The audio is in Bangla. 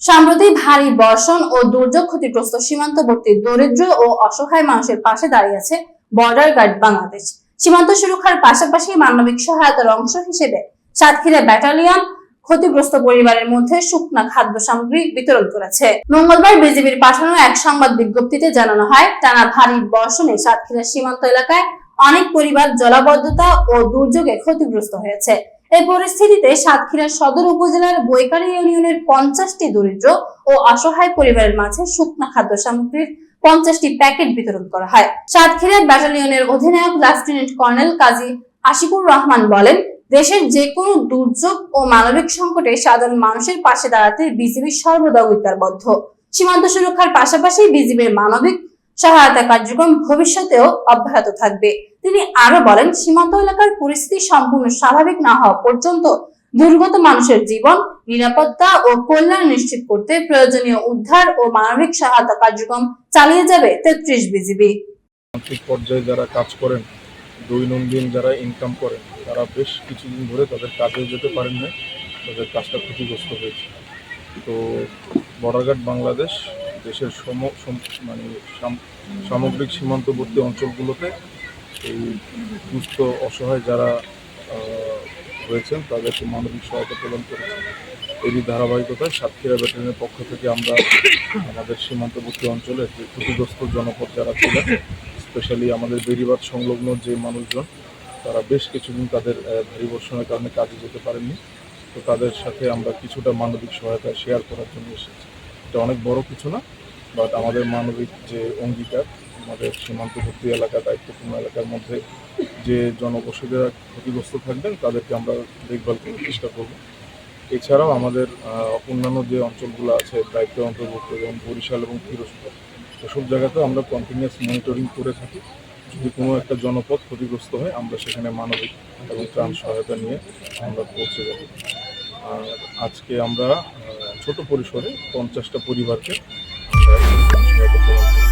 সম্প্রতি ভারী বর্ষণ ও দুর্যোগ ক্ষতিগ্রস্ত সীমান্তবর্তী দরিদ্র ও অসহায় মানুষের পাশে দাঁড়িয়েছে বর্ডার গার্ড বাংলাদেশ। সীমান্ত সুরক্ষার পাশাপাশি মানবিক সহায়তার অংশ হিসেবে সাতক্ষীরা ব্যাটালিয়ন ক্ষতিগ্রস্ত পরিবারের মধ্যে শুকনা খাদ্য সামগ্রী বিতরণ করেছে। মঙ্গলবার বিজিবির পাঠানো এক সংবাদ বিজ্ঞপ্তিতে জানানো হয়, টানা ভারী বর্ষণে সাতক্ষীরা সীমান্ত এলাকায় অনেক পরিবার জলাবদ্ধতা ও দুর্যোগে ক্ষতিগ্রস্ত হয়েছে। এই পরিস্থিতিতে সাতক্ষীরা সদর উপজেলার বৈকারি ইউনিয়নের 50টি দরিদ্র ও অসহায় পরিবারের মাঝে শুকনা খাদ্য সামগ্রীর 50টি প্যাকেট বিতরণ করা হয়। সাতক্ষীরা ব্যাটালিয়নের অধিনায়ক লেফটেন্যান্ট কর্নেল কাজী আশিকুর রহমান বলেন, দেশের যে কোনো দুর্যোগ ও মানবিক সংকটে সাধারণ মানুষের পাশে দাঁড়াতে বিজিবি সর্বদা অঙ্গীকারবদ্ধ। সীমান্ত সুরক্ষার পাশাপাশি বিজিবির মানবিক সহায়তা কার্যক্রম ভবিষ্যতেও অব্যাহত থাকবে। তিনি আরো বলেন, সীমান্ত এলাকার পরিস্থিতি সম্পূর্ণ স্বাভাবিক না হওয়া পর্যন্ত দুর্গত মানুষের জীবন, নিরাপত্তা ও কল্যাণ নিশ্চিত করতে প্রয়োজনীয় উদ্ধার ও মানবিক সহায়তা কার্যক্রম চালিয়ে যাবে 33 বিজিবি। পর্যায়ে যারা কাজ করেন, দৈনন্দিন যারা ইনকাম করেন, তারা বেশ কিছুদিন ধরে তাদের কাজে যেতে পারেন না, তাদের কাজটা ক্ষতিগ্রস্ত হয়েছে। তো বর্ডার গার্ড বাংলাদেশ দেশের সামগ্রিক সীমান্তবর্তী অঞ্চলগুলোতে এই দুস্থ অসহায় যারা রয়েছেন তাদেরকে মানবিক সহায়তা প্রদান করেছে। এরই ধারাবাহিকতায় সাতক্ষীরা ব্যাটালিয়নের পক্ষ থেকে আমরা আমাদের সীমান্তবর্তী অঞ্চলের যে ক্ষতিগ্রস্ত জনপদ যারা ছিলেন, স্পেশালি আমাদের বেড়িবাঁধ সংলগ্ন যে মানুষজন, তারা বেশ কিছুদিন তাদের ভারী বর্ষণের কারণে কাজে যেতে পারেননি। তো তাদের সাথে আমরা কিছুটা মানবিক সহায়তা শেয়ার করার জন্য এসেছি। এটা অনেক বড় কিছু না, বাট আমাদের মানবিক যে অঙ্গীকার, আমাদের সীমান্তবর্তী এলাকা, দায়িত্বপূর্ণ এলাকার মধ্যে যে জনবসতিরা ক্ষতিগ্রস্ত থাকবেন তাদেরকে আমরা দেখভাল করার চেষ্টা করব। এছাড়াও আমাদের অন্যান্য যে অঞ্চলগুলো আছে দায়িত্বের অন্তর্ভুক্ত, যেমন বরিশাল এবং পিরোজপুর, এসব জায়গাতেও আমরা কন্টিনিউয়াস মনিটরিং করে থাকি। যদি কোনো একটা জনপদ ক্ষতিগ্রস্ত হয়, আমরা সেখানে মানবিক এবং ত্রাণ সহায়তা নিয়ে আমরা পৌঁছে যাব। আর আজকে আমরা ছোট পরিসরে 50টা পরিবারকে আমরা ত্রাণ সহায়তা প্রদান করব।